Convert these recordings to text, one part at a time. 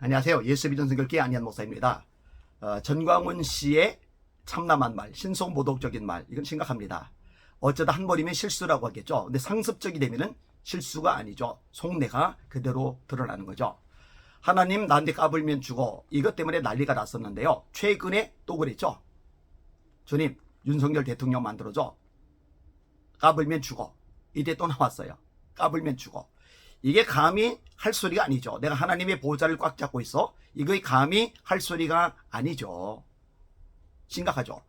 안녕하세요. 예수 믿는 성결교회 안희한 목사입니다. 전광훈 씨의 참남한 말, 신속모독적인 말, 이건 심각합니다. 어쩌다 한 번이면 실수라고 하겠죠. 근데 상습적이 되면은 실수가 아니죠. 속내가 그대로 드러나는 거죠. 하나님 나한테 까불면 죽어. 이것 때문에 난리가 났었는데요. 최근에 또 그랬죠. 주님, 윤석열 대통령 만들어줘. 까불면 죽어. 이때 또 나왔어요. 까불면 죽어. 이게 감히 할 소리가 아니죠. 내가 하나님의 보좌를 꽉 잡고 있어. 이거 감히 할 소리가 아니죠. 심각하죠.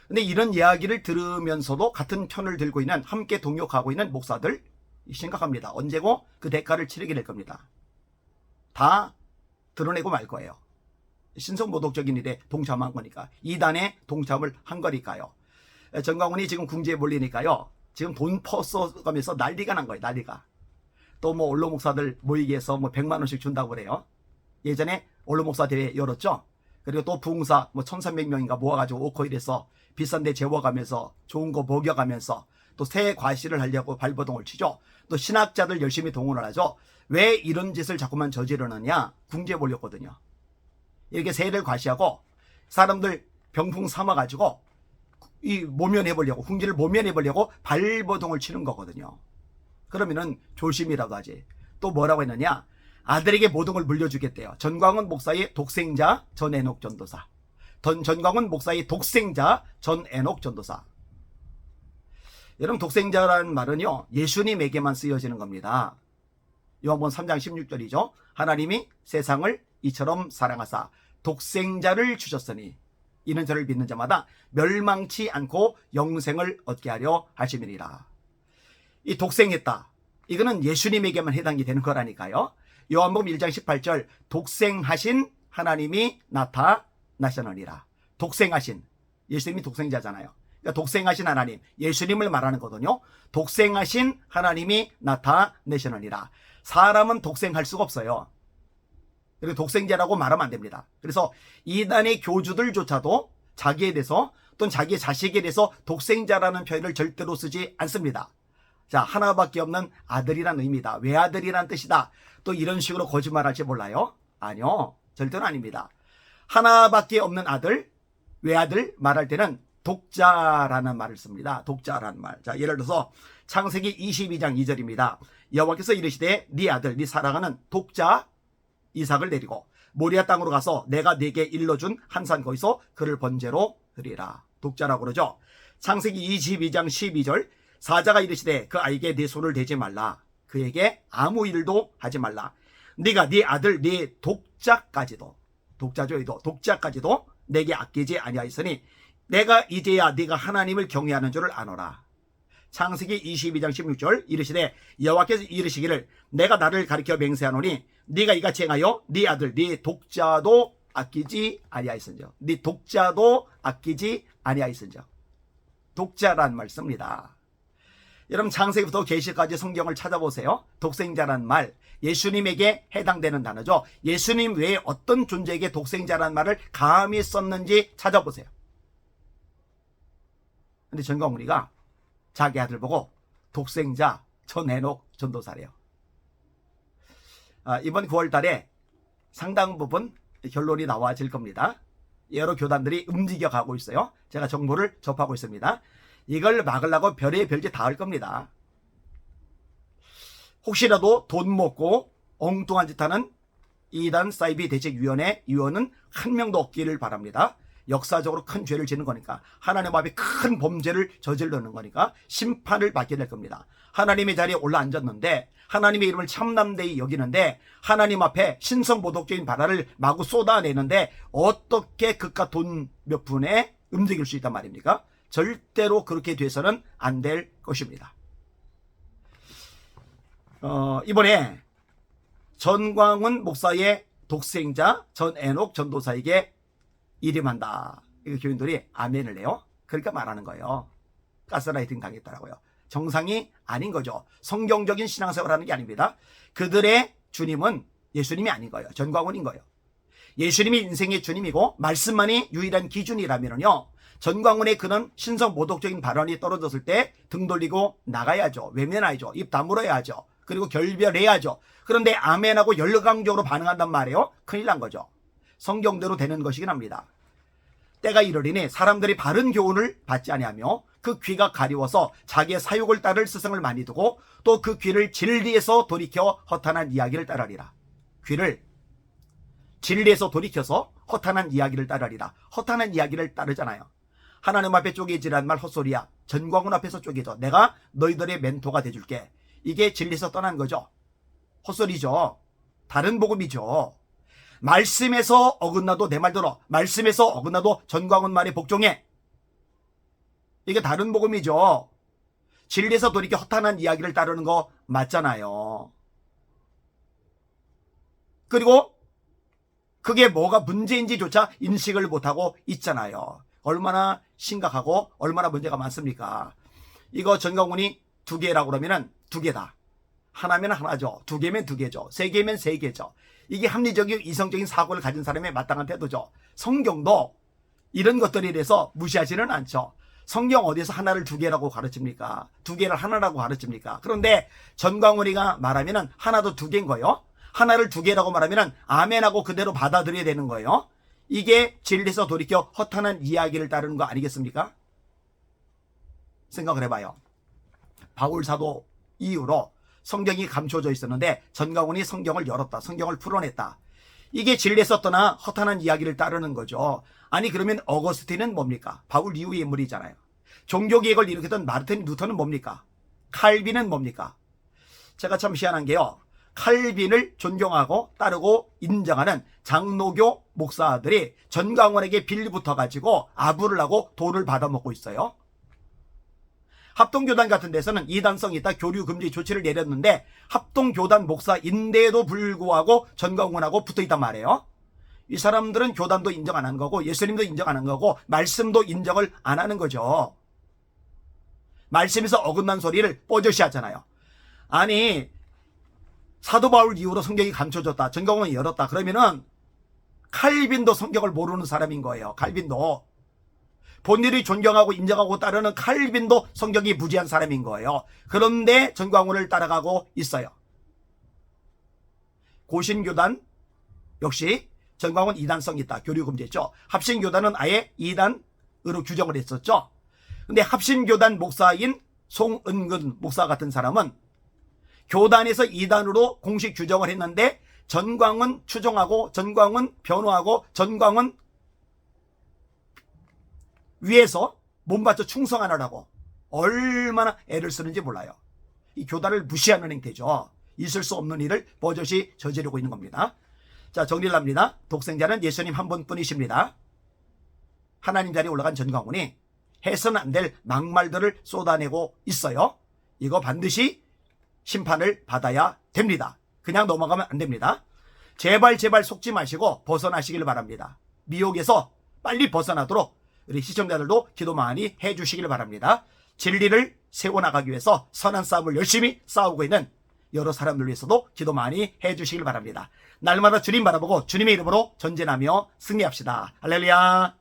근데 이런 이야기를 들으면서도 같은 편을 들고 있는, 함께 동역하고 있는 목사들 심각합니다. 언제고 그 대가를 치르게 될 겁니다. 다 드러내고 말 거예요. 신성모독적인 일에 동참한 거니까. 이단에 동참을 한 거니까요. 전광훈이 지금 궁지에 몰리니까요. 지금 돈 퍼써가면서 난리가 난 거예요. 난리가. 또 뭐 원로 목사들 모이게 해서 뭐 100만 원씩 준다고 그래요. 예전에 원로 목사 대회 열었죠. 그리고 또 부흥사 뭐 1300명인가 모아가지고 오코일에서 비싼 데 재워가면서 좋은 거 먹여가면서 또 새 과시를 하려고 발버둥을 치죠. 또 신학자들 열심히 동원을 하죠. 왜 이런 짓을 자꾸만 저지르느냐? 궁지에 몰렸거든요. 이렇게 새를 과시하고 사람들 병풍 삼아가지고 이 모면해보려고, 궁지를 모면해보려고 발버둥을 치는 거거든요. 그러면은 조심이라도 하지. 또 뭐라고 했느냐? 아들에게 모든 걸 물려주겠대요. 전광훈 목사의 독생자 전에녹 전도사. 전광훈 목사의 독생자 전에녹 전도사. 여러분, 독생자라는 말은요, 예수님에게만 쓰여지는 겁니다. 요한복음 3장 16절이죠. 하나님이 세상을 이처럼 사랑하사 독생자를 주셨으니 이는 저를 믿는 자마다 멸망치 않고 영생을 얻게 하려 하심이니라. 이 독생했다. 이거는 예수님에게만 해당이 되는 거라니까요. 요한복음 1장 18절 독생하신 하나님이 나타나셨느니라. 독생하신, 예수님이 독생자잖아요. 그러니까 독생하신 하나님, 예수님을 말하는 거거든요. 독생하신 하나님이 나타내셨느니라. 사람은 독생할 수가 없어요. 그리고 독생자라고 말하면 안 됩니다. 그래서 이단의 교주들조차도 자기에 대해서 또는 자기의 자식에 대해서 독생자라는 표현을 절대로 쓰지 않습니다. 자, 하나밖에 없는 아들이란 의미다. 외아들이란 뜻이다. 또 이런 식으로 거짓말할지 몰라요? 아니요. 절대로 아닙니다. 하나밖에 없는 아들, 외아들 말할 때는 독자라는 말을 씁니다. 독자라는 말. 자, 예를 들어서 창세기 22장 2절입니다. 여호와께서 이르시되 네 아들, 네 사랑하는 독자 이삭을 내리고 모리아 땅으로 가서 내가 네게 일러준 한 산 거기서 그를 번제로 드리라. 독자라고 그러죠. 창세기 22장 12절 사자가 이르시되 그 아이에게 네 손을 대지 말라. 그에게 아무 일도 하지 말라. 네가 네 아들 네 독자까지도, 독자죠. 이도 독자까지도 내게 아끼지 아니하였으니 내가 이제야 네가 하나님을 경외하는 줄을 아노라. 창세기 22장 16절 이르시되 여호와께서 이르시기를 내가 나를 가리켜 맹세하노니 네가 이같이 행하여 네 아들 네 독자도 아끼지 아니하였은즉. 네 독자도 아끼지 아니하였은즉. 독자란 말 씁니다. 여러분, 창세기부터 계시까지 성경을 찾아보세요. 독생자란 말, 예수님에게 해당되는 단어죠. 예수님 외에 어떤 존재에게 독생자란 말을 감히 썼는지 찾아보세요. 근데 전광훈이가 자기 아들 보고 독생자 전에녹 전도사래요. 이번 9월 달에 상당 부분 결론이 나와질 겁니다. 여러 교단들이 움직여가고 있어요. 제가 정보를 접하고 있습니다. 이걸 막으려고 별의 별짓 다 할 겁니다. 혹시라도 돈 먹고 엉뚱한 짓 하는 이단 사이비 대책위원회 위원은 한 명도 없기를 바랍니다. 역사적으로 큰 죄를 지는 거니까, 하나님 앞에 큰 범죄를 저지르는 거니까 심판을 받게 될 겁니다. 하나님의 자리에 올라앉았는데, 하나님의 이름을 참남되이 여기는데, 하나님 앞에 신성모독적인 발화를 마구 쏟아내는데 어떻게 그깟 돈 몇 푼에 움직일 수 있단 말입니까? 절대로 그렇게 돼서는 안 될 것입니다. 이번에 전광훈 목사의 독생자 전에녹 전도사에게 이름한다. 이 교인들이 아멘을 해요. 그러니까 말하는 거예요. 가스라이팅 당했더라고요. 정상이 아닌 거죠. 성경적인 신앙생활을 하는 게 아닙니다. 그들의 주님은 예수님이 아닌 거예요. 전광훈인 거예요. 예수님이 인생의 주님이고 말씀만이 유일한 기준이라면요, 전광훈의 그런 신성모독적인 발언이 떨어졌을 때 등 돌리고 나가야죠. 외면해야죠. 입 다물어야죠. 그리고 결별해야죠. 그런데 아멘하고 열광적으로 반응한단 말이에요. 큰일 난 거죠. 성경대로 되는 것이긴 합니다. 때가 이르리니 사람들이 바른 교훈을 받지 아니하며 그 귀가 가리워서 자기의 사욕을 따를 스승을 많이 두고 또 그 귀를 진리에서 돌이켜 허탄한 이야기를 따르리라. 귀를 진리에서 돌이켜서 허탄한 이야기를 따르리라. 허탄한 이야기를 따르잖아요. 하나님 앞에 쪼개지란 말 헛소리야. 전광훈 앞에서 쪼개져. 내가 너희들의 멘토가 돼줄게. 이게 진리에서 떠난 거죠. 헛소리죠. 다른 복음이죠. 말씀에서 어긋나도 내 말 들어. 말씀에서 어긋나도 전광훈 말에 복종해. 이게 다른 복음이죠. 진리에서 돌이켜 허탄한 이야기를 따르는 거 맞잖아요. 그리고 그게 뭐가 문제인지조차 인식을 못하고 있잖아요. 얼마나 심각하고 얼마나 문제가 많습니까? 이거 전광훈이 2개라고 그러면은 2개다. 하나면 하나죠. 2개면 2개죠. 3개면 3개죠. 이게 합리적이고 이성적인 사고를 가진 사람의 마땅한 태도죠. 성경도 이런 것들에 대해서 무시하지는 않죠. 성경 어디서 하나를 2개라고 가르칩니까? 2개를 하나라고 가르칩니까? 그런데 전광훈이가 말하면은 하나도 2개인 거예요. 하나를 2개라고 말하면은 아멘하고 그대로 받아들여야 되는 거예요. 이게 진리에서 돌이켜 허탄한 이야기를 따르는 거 아니겠습니까? 생각을 해봐요. 바울 사도 이후로 성경이 감춰져 있었는데 전광훈이 성경을 열었다. 성경을 풀어냈다. 이게 진리에서 떠나 허탄한 이야기를 따르는 거죠. 아니 그러면 어거스틴은 뭡니까? 바울 이후의 인물이잖아요. 종교개혁을 일으켰던 마르틴 루터는 뭡니까? 칼빈은 뭡니까? 제가 참 희한한 게요. 칼빈을 존경하고 따르고 인정하는 장로교 목사들이 전광훈에게 빌붙어 가지고 아부를 하고 돈을 받아먹고 있어요. 합동교단 같은 데서는 이단성이 있다 교류 금지 조치를 내렸는데 합동교단 목사인데도 불구하고 전광훈하고 붙어있단 말이에요. 이 사람들은 교단도 인정 안 하는 거고 예수님도 인정 안 하는 거고 말씀도 인정을 안 하는 거죠. 말씀에서 어긋난 소리를 뽀조시 하잖아요. 아니 사도 바울 이후로 성경이 감춰졌다. 전광훈이 열었다. 그러면은 칼빈도 성경을 모르는 사람인 거예요. 칼빈도. 본인이 존경하고 인정하고 따르는 칼빈도 성경이 무지한 사람인 거예요. 그런데 전광훈을 따라가고 있어요. 고신교단 역시 전광훈 이단성이 있다. 교류 금지했죠. 합신교단은 아예 이단으로 규정을 했었죠. 근데 합신교단 목사인 송은근 목사 같은 사람은 교단에서 이단으로 공식 규정을 했는데 전광훈 추종하고 전광훈 변호하고 전광훈 위에서 몸바쳐 충성하느라고 얼마나 애를 쓰는지 몰라요. 이 교단을 무시하는 행태죠. 있을 수 없는 일을 버젓이 저지르고 있는 겁니다. 자, 정리를 합니다. 독생자는 예수님 한 분뿐이십니다. 하나님 자리에 올라간 전광훈이 해서는 안 될 막말들을 쏟아내고 있어요. 이거 반드시 심판을 받아야 됩니다. 그냥 넘어가면 안 됩니다. 제발 속지 마시고 벗어나시길 바랍니다. 미혹에서 빨리 벗어나도록 우리 시청자들도 기도 많이 해주시길 바랍니다. 진리를 세워나가기 위해서 선한 싸움을 열심히 싸우고 있는 여러 사람들 위해서도 기도 많이 해주시길 바랍니다. 날마다 주님 바라보고 주님의 이름으로 전진하며 승리합시다. 할렐루야.